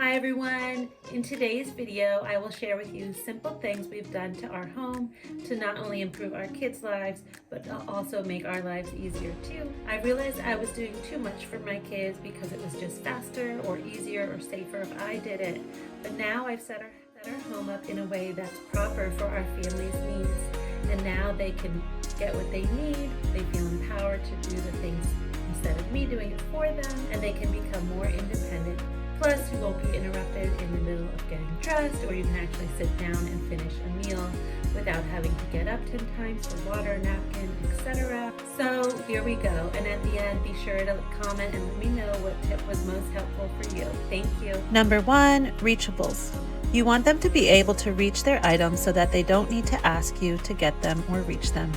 Hi everyone! In today's video, I will share with you simple things we've done to our home to not only improve our kids' lives, but also make our lives easier too. I realized I was doing too much for my kids because it was just faster or easier or safer if I did it. But now I've set our home up in a way that's proper for our family's needs. And now they can get what they need, they feel empowered to do the things instead of me doing it for them, and they can become more independent. Plus, you won't be interrupted in the middle of getting dressed, or you can actually sit down and finish a meal without having to get up 10 times for water, napkin, etc. So here we go. And at the end, be sure to comment and let me know what tip was most helpful for you. Thank you. Number 1, reachables. You want them to be able to reach their items so that they don't need to ask you to get them or reach them.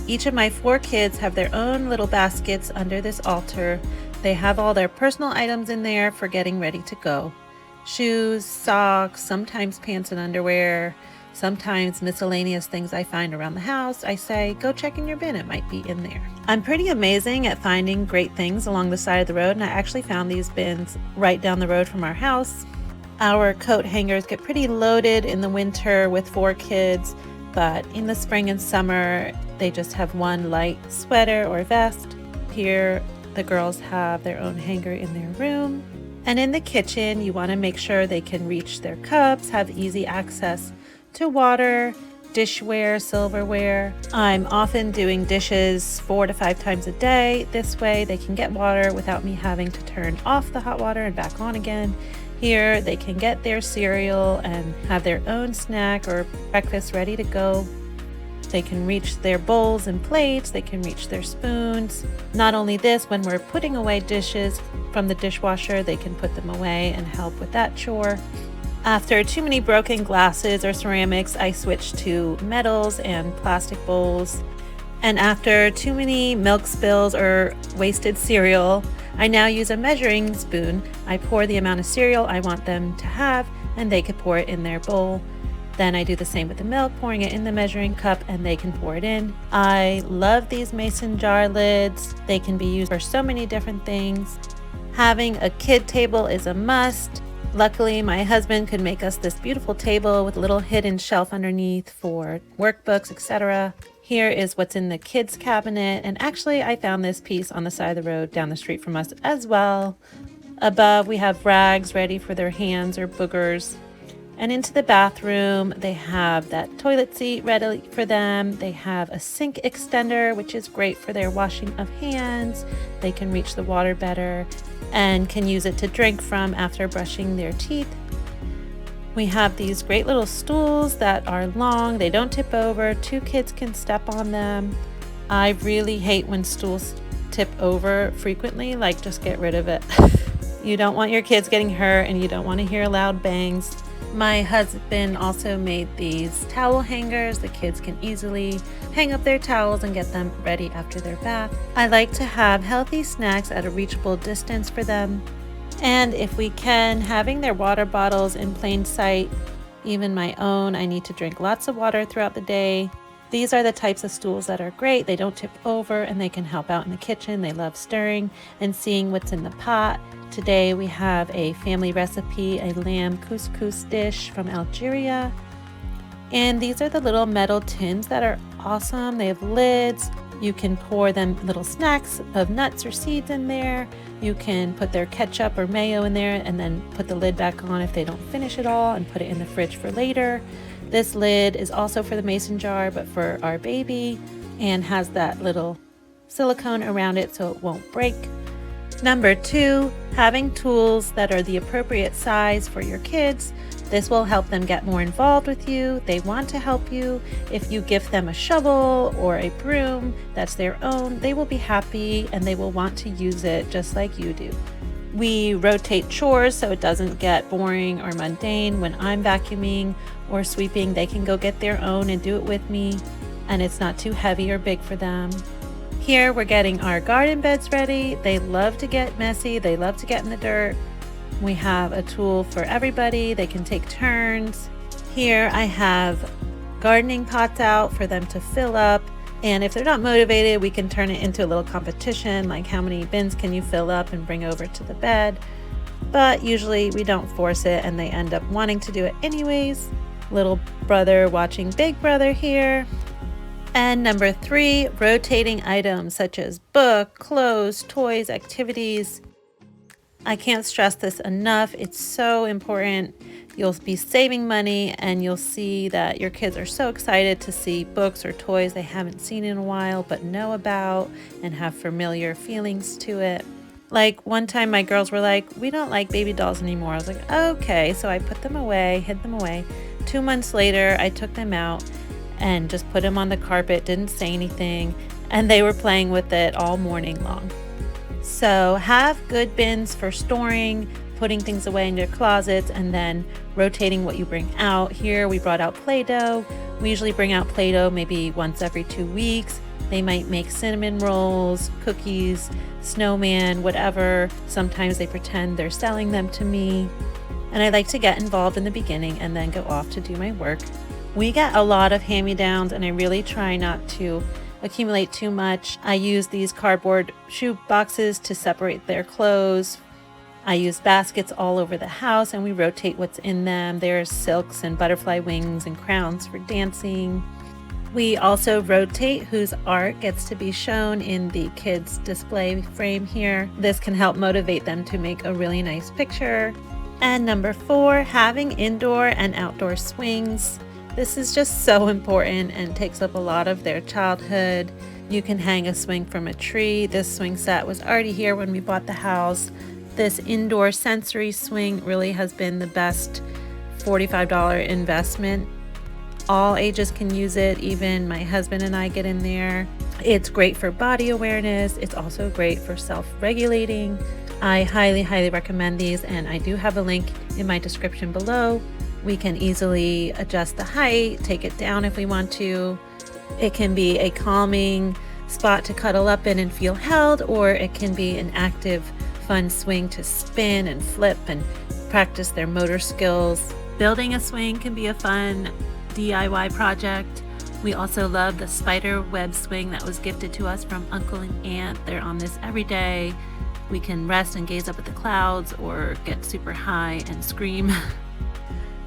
Each of my 4 kids have their own little baskets under this altar. They have all their personal items in there for getting ready to go. Shoes, socks, sometimes pants and underwear, sometimes miscellaneous things I find around the house. I say, go check in your bin, it might be in there. I'm pretty amazing at finding great things along the side of the road, and I actually found these bins right down the road from our house. Our coat hangers get pretty loaded in the winter with 4 kids, but in the spring and summer, they just have one light sweater or vest. Here, the girls have their own hanger in their room. And in the kitchen, you want to make sure they can reach their cups, have easy access to water, dishware, silverware. I'm often doing dishes 4 to 5 times a day. This way they can get water without me having to turn off the hot water and back on again. Here they can get their cereal and have their own snack or breakfast ready to go. They can reach their bowls and plates, they can reach their spoons. Not only this, when we're putting away dishes from the dishwasher, they can put them away and help with that chore. After too many broken glasses or ceramics, I switch to metals and plastic bowls. And after too many milk spills or wasted cereal, I now use a measuring spoon. I pour the amount of cereal I want them to have, and they could pour it in their bowl. Then I do the same with the milk, pouring it in the measuring cup, and they can pour it in. I love these mason jar lids. They can be used for so many different things. Having a kid table is a must. Luckily, my husband could make us this beautiful table with a little hidden shelf underneath for workbooks, etc. Here is what's in the kids cabinet, and actually I found this piece on the side of the road down the street from us as well. Above, we have rags ready for their hands or boogers. And into the bathroom, they have that toilet seat ready for them. They have a sink extender, which is great for their washing of hands. They can reach the water better and can use it to drink from after brushing their teeth. We have these great little stools that are long. They don't tip over. 2 kids can step on them. I really hate when stools tip over frequently. Like, just get rid of it. You don't want your kids getting hurt, and you don't want to hear loud bangs. My husband also made these towel hangers. The kids can easily hang up their towels and get them ready after their bath. I like to have healthy snacks at a reachable distance for them. And if we can, having their water bottles in plain sight, even my own. I need to drink lots of water throughout the day. These are the types of stools that are great. They don't tip over and they can help out in the kitchen. They love stirring and seeing what's in the pot. Today we have a family recipe, a lamb couscous dish from Algeria. And these are the little metal tins that are awesome. They have lids. You can pour them little snacks of nuts or seeds in there. You can put their ketchup or mayo in there and then put the lid back on if they don't finish it all, and put it in the fridge for later. This lid is also for the mason jar, but for our baby, and has that little silicone around it so it won't break. Number 2, having tools that are the appropriate size for your kids. This will help them get more involved with you. They want to help you. If you give them a shovel or a broom that's their own, they will be happy and they will want to use it just like you do. We rotate chores so it doesn't get boring or mundane. When I'm vacuuming or sweeping, they can go get their own and do it with me, and it's not too heavy or big for them. Here we're getting our garden beds ready. They love to get messy. They love to get in the dirt. We have a tool for everybody. They can take turns. Here I have gardening pots out for them to fill up. And if they're not motivated, we can turn it into a little competition, like how many bins can you fill up and bring over to the bed. but usually we don't force it and they end up wanting to do it anyways. Little brother watching big brother here. And number 3, rotating items such as book, clothes, toys, activities. I can't stress this enough. It's so important. You'll be saving money and you'll see that your kids are so excited to see books or toys they haven't seen in a while but know about and have familiar feelings to it. Like one time my girls were like, we don't like baby dolls anymore. I was like, okay. So I put them away, hid them away. 2 months later, I took them out and just put them on the carpet, didn't say anything, and they were playing with it all morning long. So have good bins for storing, putting things away in your closets, and then rotating what you bring out. Here we brought out Play-Doh. We usually bring out Play-Doh maybe once every 2 weeks. They might make cinnamon rolls, cookies, snowman, whatever. Sometimes they pretend they're selling them to me. And I like to get involved in the beginning and then go off to do my work. We get a lot of hand-me-downs and I really try not to accumulate too much. I use these cardboard shoe boxes to separate their clothes. I use baskets all over the house and we rotate what's in them. There's silks and butterfly wings and crowns for dancing. We also rotate whose art gets to be shown in the kids' display frame here. This can help motivate them to make a really nice picture. And number 4, having indoor and outdoor swings. This is just so important and takes up a lot of their childhood. You can hang a swing from a tree. This swing set was already here when we bought the house. This indoor sensory swing really has been the best $45 investment. All ages can use it. Even my husband and I get in there. It's great for body awareness. It's also great for self-regulating. I highly, highly recommend these, and I do have a link in my description below. We can easily adjust the height, take it down if we want to. It can be a calming spot to cuddle up in and feel held, or it can be an active, fun swing to spin and flip and practice their motor skills. Building a swing can be a fun DIY project. We also love the spider web swing that was gifted to us from Uncle and Aunt. They're on this every day. We can rest and gaze up at the clouds or get super high and scream.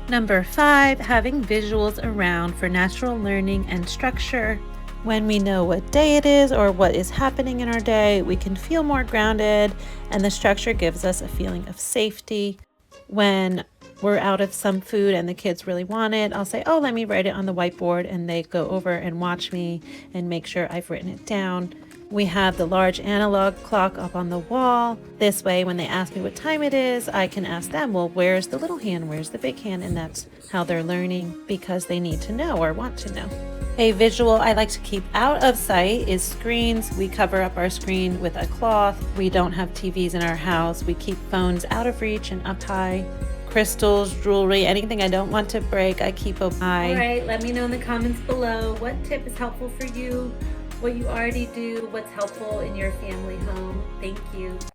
Number 5, having visuals around for natural learning and structure. When we know what day it is or what is happening in our day, we can feel more grounded, and the structure gives us a feeling of safety. When we're out of some food and the kids really want it, I'll say, oh, let me write it on the whiteboard, and they go over and watch me and make sure I've written it down. We have the large analog clock up on the wall. This way, when they ask me what time it is, I can ask them, well, where's the little hand? Where's the big hand? And that's how they're learning, because they need to know or want to know. A visual I like to keep out of sight is screens. We cover up our screen with a cloth. We don't have TVs in our house. We keep phones out of reach and up high. Crystals, jewelry, anything I don't want to break, I keep up high. All right, let me know in the comments below what tip is helpful for you, what you already do, what's helpful in your family home. Thank you.